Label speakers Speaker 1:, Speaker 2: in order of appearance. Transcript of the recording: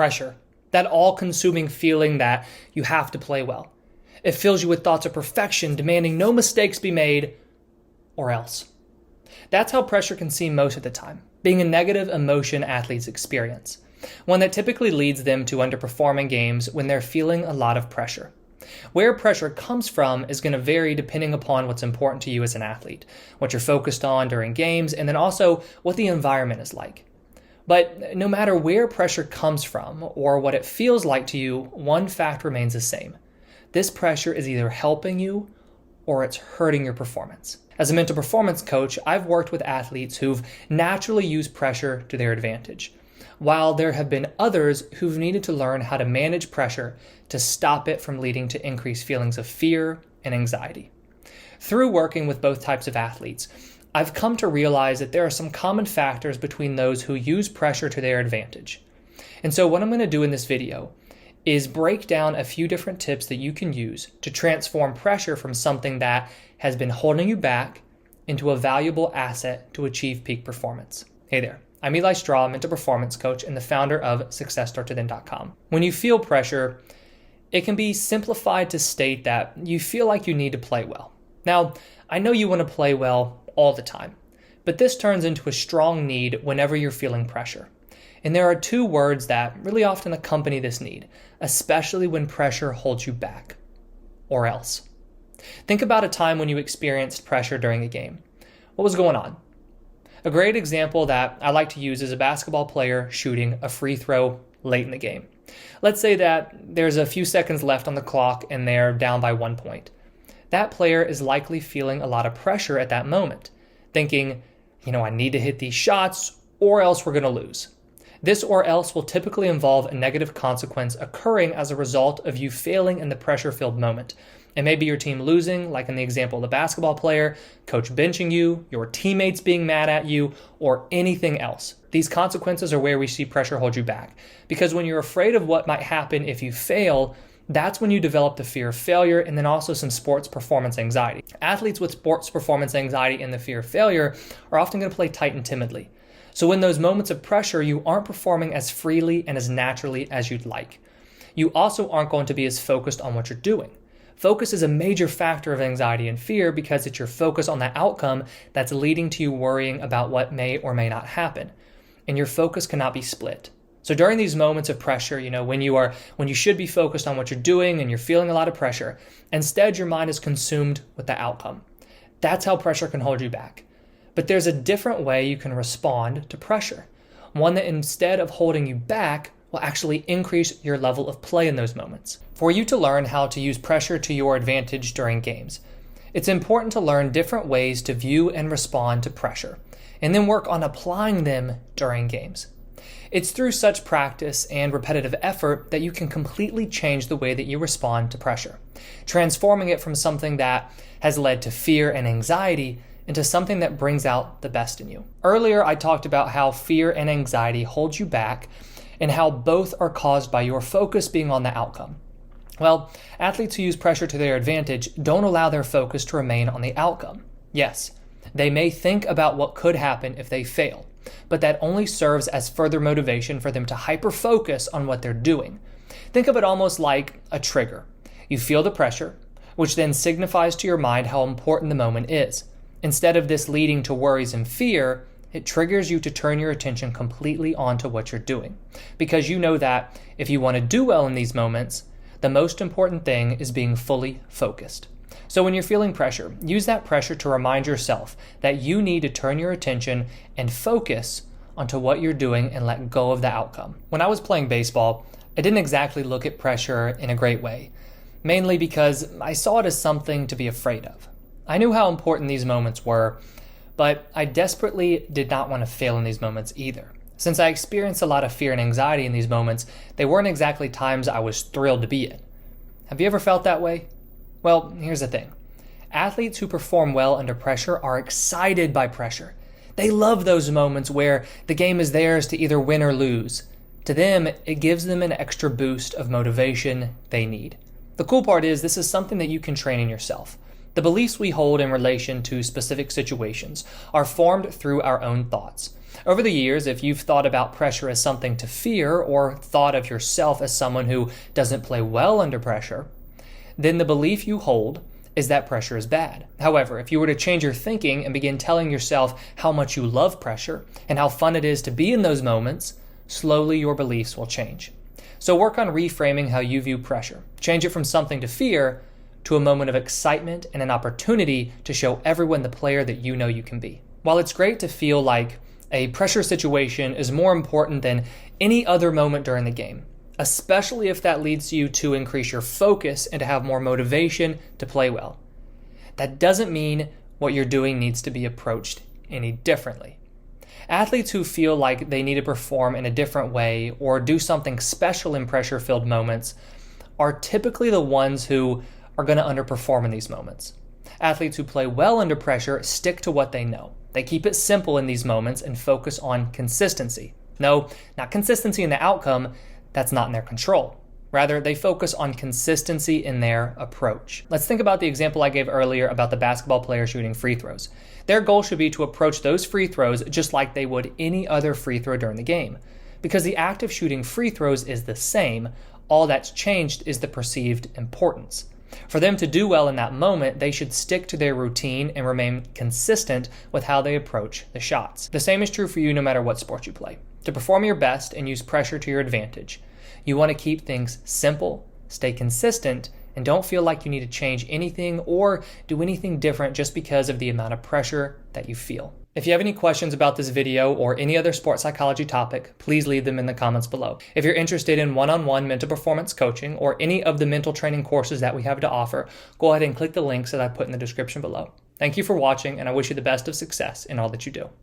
Speaker 1: pressure, that all-consuming feeling that you have to play well. It fills you with thoughts of perfection, demanding no mistakes be made, or else. That's how pressure can seem most of the time, being a negative emotion athletes experience, one that typically leads them to underperforming games when they're feeling a lot of pressure. Where pressure comes from is going to vary depending upon what's important to you as an athlete, what you're focused on during games, and then also what the environment is like. But no matter where pressure comes from or what it feels like to you, one fact remains the same. This pressure is either helping you or it's hurting your performance. As a mental performance coach, I've worked with athletes who've naturally used pressure to their advantage, while there have been others who've needed to learn how to manage pressure to stop it from leading to increased feelings of fear and anxiety. Through working with both types of athletes, I've come to realize that there are some common factors between those who use pressure to their advantage. And so what I'm going to do in this video is break down a few different tips that you can use to transform pressure from something that has been holding you back into a valuable asset to achieve peak performance. Hey there, I'm Eli Straw, mental performance coach and the founder of SuccessStartsWithin.com. When you feel pressure, it can be simplified to state that you feel like you need to play well. Now, I know you want to play well all the time, but this turns into a strong need whenever you're feeling pressure. And there are two words that really often accompany this need, especially when pressure holds you back, or else. Think about a time when you experienced pressure during a game. What was going on? A great example that I like to use is a basketball player shooting a free throw late in the game. Let's say that there's a few seconds left on the clock and they're down by 1 point. That player is likely feeling a lot of pressure at that moment, thinking, I need to hit these shots or else we're going to lose. This or else will typically involve a negative consequence occurring as a result of you failing in the pressure-filled moment. It may be your team losing, like in the example of the basketball player, coach benching you, your teammates being mad at you, or anything else. These consequences are where we see pressure hold you back. Because when you're afraid of what might happen if you fail, that's when you develop the fear of failure and then also some sports performance anxiety. Athletes with sports performance anxiety and the fear of failure are often going to play tight and timidly. So in those moments of pressure, you aren't performing as freely and as naturally as you'd like. You also aren't going to be as focused on what you're doing. Focus is a major factor of anxiety and fear because it's your focus on the outcome that's leading to you worrying about what may or may not happen. And your focus cannot be split. So during these moments of pressure, when you should be focused on what you're doing and you're feeling a lot of pressure, instead your mind is consumed with the outcome. That's how pressure can hold you back. But there's a different way you can respond to pressure. One that instead of holding you back, will actually increase your level of play in those moments. For you to learn how to use pressure to your advantage during games, it's important to learn different ways to view and respond to pressure, and then work on applying them during games. It's through such practice and repetitive effort that you can completely change the way that you respond to pressure, transforming it from something that has led to fear and anxiety into something that brings out the best in you. Earlier, I talked about how fear and anxiety hold you back and how both are caused by your focus being on the outcome. Well, athletes who use pressure to their advantage don't allow their focus to remain on the outcome. Yes, they may think about what could happen if they fail, but that only serves as further motivation for them to hyper-focus on what they're doing. Think of it almost like a trigger. You feel the pressure, which then signifies to your mind how important the moment is. Instead of this leading to worries and fear, it triggers you to turn your attention completely onto what you're doing. Because you know that if you want to do well in these moments, the most important thing is being fully focused. So when you're feeling pressure, use that pressure to remind yourself that you need to turn your attention and focus onto what you're doing and let go of the outcome. When I was playing baseball, I didn't exactly look at pressure in a great way, mainly because I saw it as something to be afraid of. I knew how important these moments were, but I desperately did not want to fail in these moments either. Since I experienced a lot of fear and anxiety in these moments, they weren't exactly times I was thrilled to be in. Have you ever felt that way? Well, here's the thing. Athletes who perform well under pressure are excited by pressure. They love those moments where the game is theirs to either win or lose. To them, it gives them an extra boost of motivation they need. The cool part is this is something that you can train in yourself. The beliefs we hold in relation to specific situations are formed through our own thoughts. Over the years, if you've thought about pressure as something to fear or thought of yourself as someone who doesn't play well under pressure, then the belief you hold is that pressure is bad. However, if you were to change your thinking and begin telling yourself how much you love pressure and how fun it is to be in those moments, slowly your beliefs will change. So work on reframing how you view pressure. Change it from something to fear to a moment of excitement and an opportunity to show everyone the player that you know you can be. While it's great to feel like a pressure situation is more important than any other moment during the game, especially if that leads you to increase your focus and to have more motivation to play well, that doesn't mean what you're doing needs to be approached any differently. Athletes who feel like they need to perform in a different way or do something special in pressure-filled moments are typically the ones who are going to underperform in these moments. Athletes who play well under pressure stick to what they know. They keep it simple in these moments and focus on consistency. No, not consistency in the outcome, that's not in their control. Rather, they focus on consistency in their approach. Let's think about the example I gave earlier about the basketball player shooting free throws. Their goal should be to approach those free throws just like they would any other free throw during the game. Because the act of shooting free throws is the same, all that's changed is the perceived importance. For them to do well in that moment, they should stick to their routine and remain consistent with how they approach the shots. The same is true for you no matter what sport you play. To perform your best and use pressure to your advantage, you want to keep things simple, stay consistent, and don't feel like you need to change anything or do anything different just because of the amount of pressure that you feel. If you have any questions about this video or any other sports psychology topic, please leave them in the comments below. If you're interested in one-on-one mental performance coaching or any of the mental training courses that we have to offer, go ahead and click the links that I put in the description below. Thank you for watching, and I wish you the best of success in all that you do.